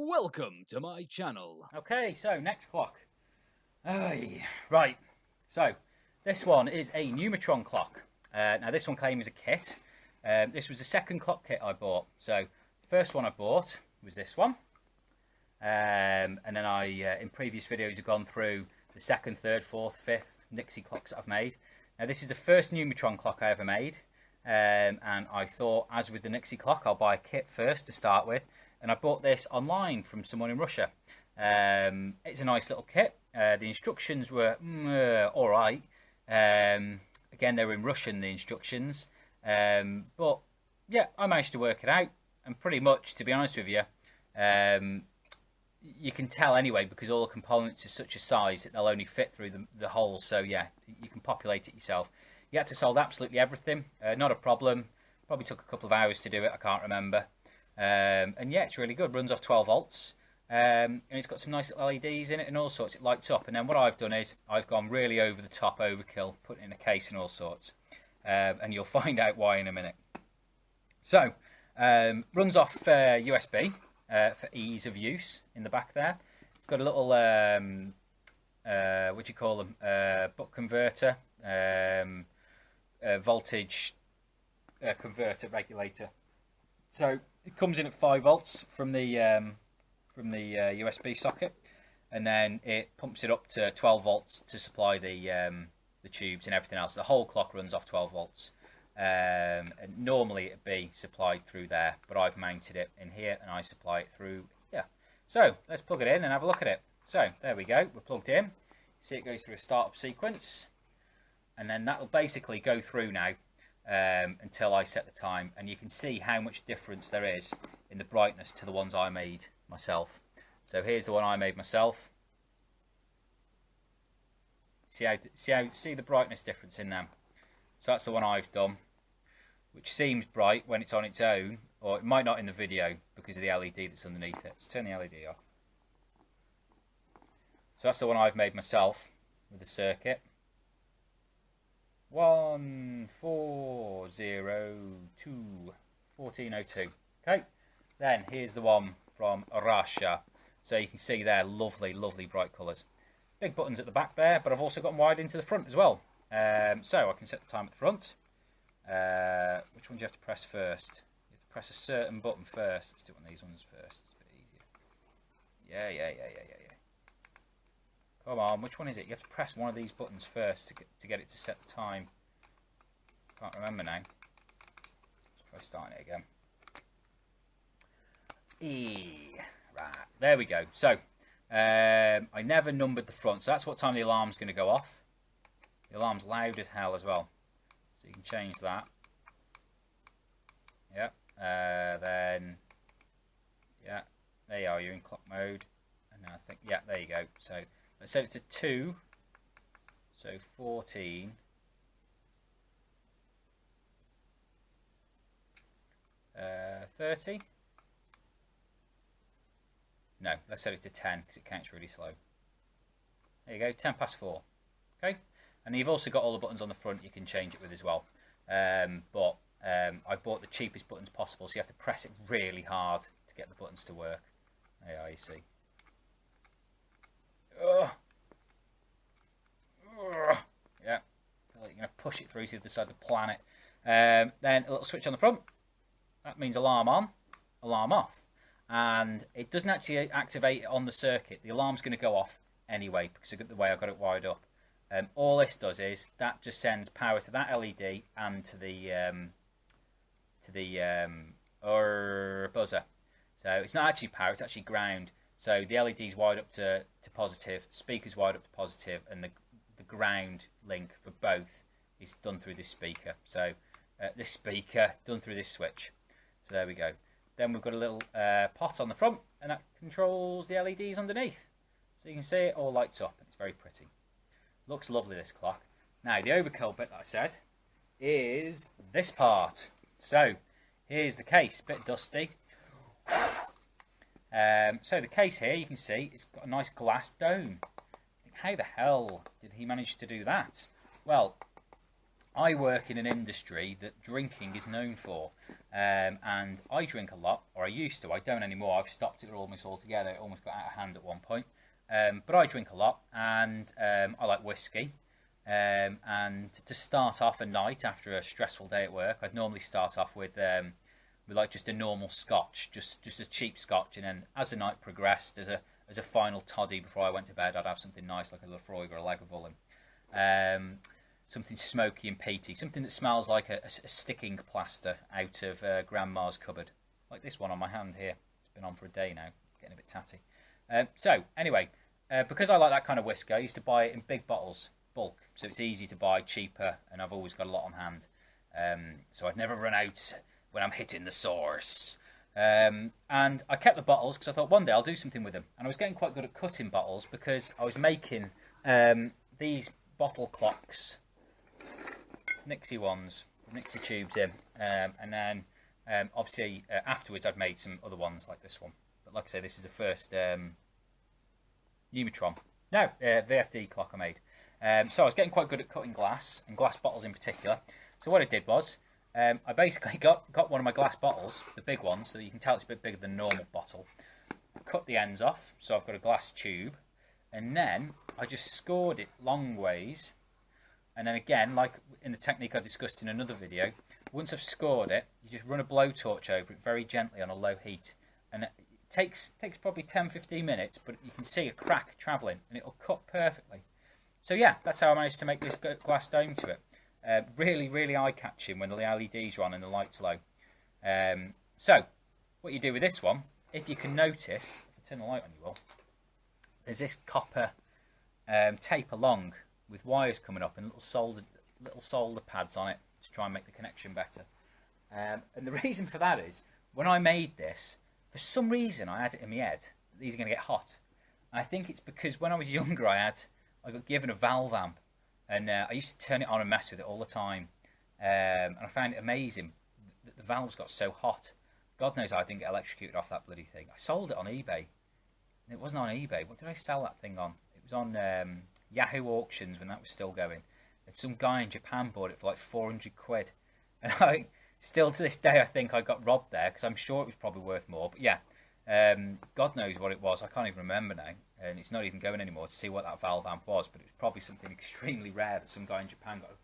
Welcome to my channel. Okay, so next clock. Right, so this one is a Numatron clock. Now this one came as a kit. This was the second clock kit I bought. So the first one I bought was this one. And then I, in previous videos, have gone through the second, third, fourth, fifth Nixie clocks that I've made. Now this is the first Numatron clock I ever made. And I thought, as with the Nixie clock, I'll buy a kit first to start with. And I bought this online from someone in Russia. It's a nice little kit. The instructions were alright. Again, they were in Russian, the instructions. But yeah, I managed to work it out. And pretty much, to be honest with you, you can tell anyway, because all the components are such a size that they'll only fit through the holes. So yeah, you can populate it yourself. You had to solder absolutely everything. Not a problem. Probably took a couple of hours to do it. I can't remember. And yeah, it's really good. Runs off 12 volts. And it's got some nice LEDs in it and all sorts. It lights up. And then what I've done is I've gone really over the top overkill, put it in a case and all sorts. And you'll find out why in a minute. So, runs off USB for ease of use in the back there. It's got a little, what do you call them, buck converter, voltage converter regulator. So it comes in at 5 volts from the USB socket, and then it pumps it up to 12 volts to supply the tubes and everything else. The whole clock runs off 12 volts. And normally it'd be supplied through there, but I've mounted it in here and I supply it through here. So let's plug it in and have a look at it. So there we go, we're plugged in. See, it goes through a startup sequence, and then that'll basically go through now until I set the time, and you can see how much difference there is in the brightness to the ones I made myself. So here's the one I made myself. See the brightness difference in them. So that's the one I've done, which seems bright when it's on its own, or it might not in the video because of the LED that's underneath it. Let's turn the LED off. So that's the one I've made myself with the circuit. 1402. Okay, then here's the one from Russia. So you can see there, lovely bright colours. Big buttons at the back there, but I've also got them wide into the front as well. So I can set the time at the front. Which one do you have to press first? You have to press a certain button first. Let's do one of these ones first. It's a bit easier. Yeah. Come on, which one is it? You have to press one of these buttons first to get it to set the time. Can't remember now. Let's try starting it again. Right, there we go. So, I never numbered the front, so that's what time the alarm's going to go off. The alarm's loud as hell as well, so you can change that. Yeah, then, yeah, there you are, you're in clock mode. And then I think, yeah, there you go. So, let's set it to 2, so 14. 30. No, let's set it to 10 because it counts really slow. There you go, 10 past 4. Okay, and you've also got all the buttons on the front you can change it with as well. But I bought the cheapest buttons possible, so you have to press it really hard to get the buttons to work. There you are, you see. Yeah, feel like you're going to push it through to the other side of the planet. Then a little switch on the front. That means alarm on, alarm off. And it doesn't actually activate it on the circuit. The alarm's going to go off anyway because of the way I got it wired up. All this does is that just sends power to that LED and to the buzzer. So it's not actually power; it's actually ground. So the LED's wired up to positive, speaker's wired up to positive, and the ground link for both is done through this speaker. So this speaker done through this switch. So there we go. Then we've got a little pot on the front, and that controls the LEDs underneath. So you can see it all lights up, and it's very pretty. Looks lovely, this clock. Now, the overkill bit that I said is this part. So, here's the case, bit dusty. So the case here, you can see, it's got a nice glass dome. How the hell did he manage to do that? Well, I work in an industry that drinking is known for, and I drink a lot, or I used to. I don't anymore. I've stopped it almost altogether. It almost got out of hand at one point. But I drink a lot, and I like whiskey. And to start off a night after a stressful day at work, I'd normally start off with like just a normal scotch, just a cheap scotch, and then as the night progressed, as a final toddy before I went to bed, I'd have something nice like a Lafroig or a Lagavulin. Something smoky and peaty, something that smells like a sticking plaster out of Grandma's cupboard, like this one on my hand here. It's been on for a day now, getting a bit tatty. So anyway, because I like that kind of whiskey, I used to buy it in big bottles, bulk, so it's easy to buy, cheaper, and I've always got a lot on hand. So I'd never run out when I'm hitting the source. And I kept the bottles because I thought one day I'll do something with them. And I was getting quite good at cutting bottles because I was making these bottle clocks, Nixie ones, Nixie tubes in, and then obviously afterwards I've made some other ones like this one. But like I say, this is the first VFD clock I made. So I was getting quite good at cutting glass, and glass bottles in particular. So what I did was I basically got one of my glass bottles, the big one, so that you can tell it's a bit bigger than a normal bottle. Cut the ends off, so I've got a glass tube, and then I just scored it long ways. And then again, like in the technique I discussed in another video, once I've scored it, you just run a blowtorch over it very gently on a low heat. And it takes probably 10-15 minutes, but you can see a crack travelling, and it'll cut perfectly. So yeah, that's how I managed to make this glass dome to it. Really, really eye-catching when the LEDs are on and the light's low. So, what you do with this one, if you can notice, if I turn the light on you will, there's this copper tape along with wires coming up and little solder pads on it to try and make the connection better. And the reason for that is, when I made this, for some reason I had it in my head that these are going to get hot. And I think it's because when I was younger I got given a valve amp, and I used to turn it on and mess with it all the time. And I found it amazing that the valves got so hot. God knows I didn't get electrocuted off that bloody thing. I sold it on eBay. It wasn't on eBay. What did I sell that thing on? It was on Yahoo auctions when that was still going. And some guy in Japan bought it for like 400 quid. And I still to this day I think I got robbed there, because I'm sure it was probably worth more. But yeah, God knows what it was. I can't even remember now. And it's not even going anymore to see what that valve amp was. But it was probably something extremely rare that some guy in Japan got an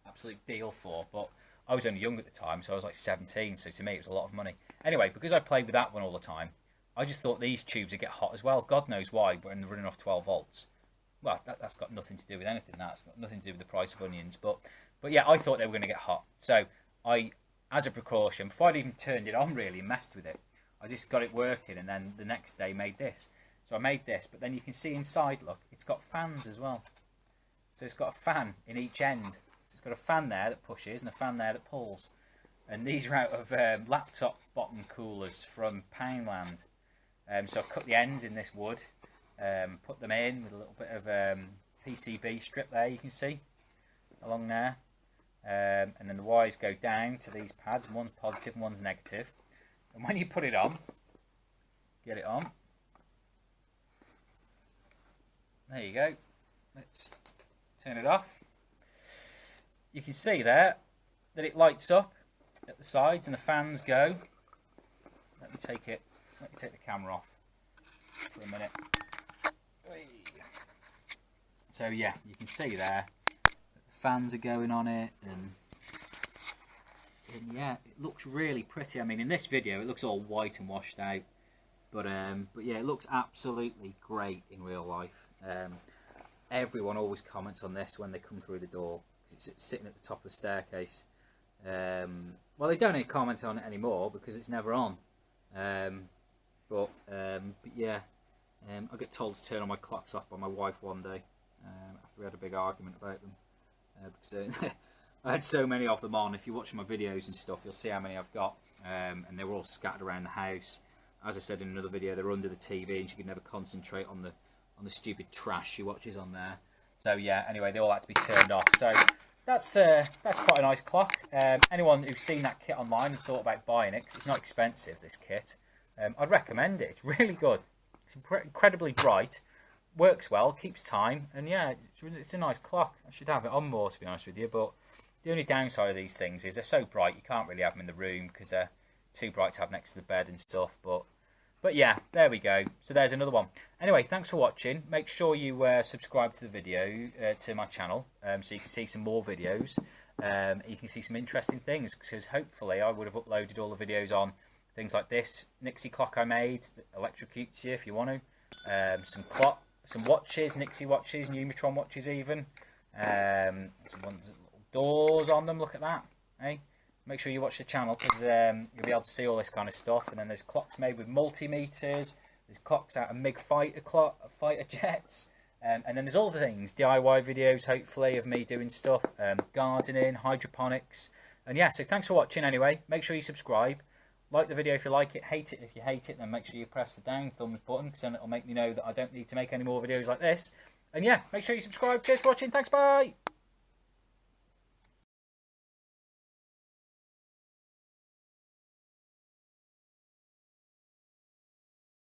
absolute deal for. But I was only young at the time, so I was like 17. So to me it was a lot of money. Anyway, because I played with that one all the time, I just thought these tubes would get hot as well. God knows why, when they're running off 12 volts. Well, that's got nothing to do with anything. That's got nothing to do with the price of onions. But yeah, I thought they were going to get hot. So I, as a precaution, before I'd even turned it on really and messed with it, I just got it working, and then the next day made this. So I made this, but then you can see inside, look, it's got fans as well. So it's got a fan in each end. So it's got a fan there that pushes and a fan there that pulls. And these are out of laptop bottom coolers from Poundland. So I've cut the ends in this wood. Put them in with a little bit of PCB strip there, you can see along there, and then the wires go down to these pads. One's positive and one's negative, and when you put it on, get it on, there you go. Let's turn it off. You can see there that it lights up at the sides and the fans go. Let me take the camera off for a minute. So yeah, you can see there that the fans are going on it, and yeah, it looks really pretty. I mean, in this video it looks all white and washed out, but yeah, it looks absolutely great in real life. Everyone always comments on this when they come through the door, because it's sitting at the top of the staircase. Well, they don't comment on it anymore because it's never on. But yeah, I get told to turn all my clocks off by my wife one day, after we had a big argument about them, because I had so many of them on. If you watch my videos and stuff, you'll see how many I've got, and they were all scattered around the house. As I said in another video, they're under the TV, and she could never concentrate on the stupid trash she watches on there. So yeah, anyway, they all had to be turned off. So that's quite a nice clock. Anyone who's seen that kit online and thought about buying it, because it's not expensive, this kit, I'd recommend it. It's really good. It's incredibly bright, works well, keeps time, and yeah, it's a nice clock. I should have it on more, to be honest with you, but The only downside of these things is they're so bright you can't really have them in the room because they're too bright to have next to the bed and stuff. But yeah, there we go. So there's another one. Anyway, thanks for watching. Make sure you subscribe to the video, to my channel, so you can see some more videos. You can see some interesting things, because hopefully I would have uploaded all the videos on things like this Nixie clock I made, that electrocutes you if you want to. Some watches, Nixie watches, Numitron watches even. Some ones with little doors on them, look at that. Hey? Make sure you watch the channel, because you'll be able to see all this kind of stuff. And then there's clocks made with multimeters. There's clocks out of MiG fighter jets. And then there's all the things, DIY videos, hopefully, of me doing stuff, gardening, hydroponics. And yeah, so thanks for watching anyway. Make sure you subscribe. Like the video if you like it, hate it if you hate it. Then make sure you press the down thumbs button, because then it'll make me know that I don't need to make any more videos like this. And yeah, make sure you subscribe. Cheers for watching. Thanks, bye.